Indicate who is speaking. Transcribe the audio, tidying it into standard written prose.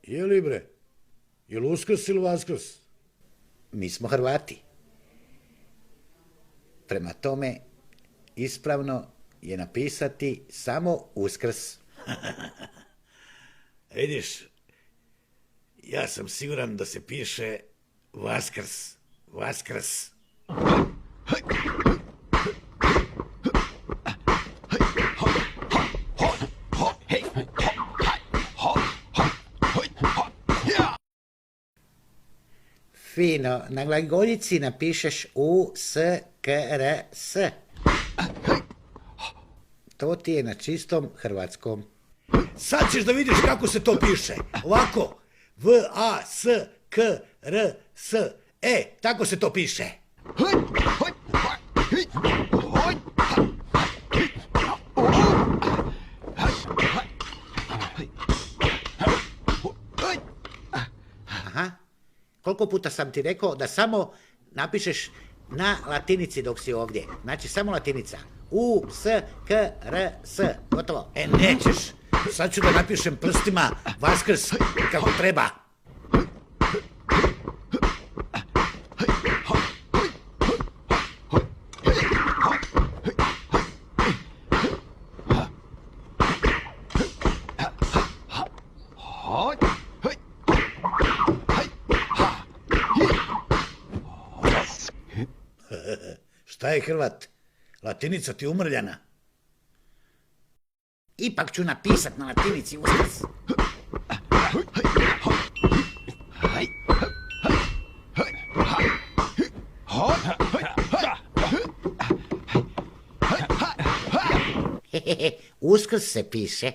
Speaker 1: Je li bre? Je li Uskrs ili Vaskrs?
Speaker 2: Mi smo Hrvati. Prema tome, ispravno je napisati samo Uskrs.
Speaker 1: Vidiš, ja sam siguran da se piše Vaskrs. Vaskrs.
Speaker 2: Fino, na glagoljici napišeš U-S-K-R-S. To ti je na čistom hrvatskom.
Speaker 1: Sad ćeš da vidiš kako se to piše. Ovako. V-A-S-K-R-S. Tako se to piše.
Speaker 2: Aha. Koliko puta sam ti rekao da samo napišeš na latinici dok si ovdje. Znači samo latinica. U-S-K-R-S. Gotovo.
Speaker 1: Nećeš. Sad ću da napišem prstima Vaskrs kako treba. Šta je Hrvat? Latinica ti umrljana.
Speaker 2: Ipak ću napisat na latinici Uskrs. Uskrs se piše.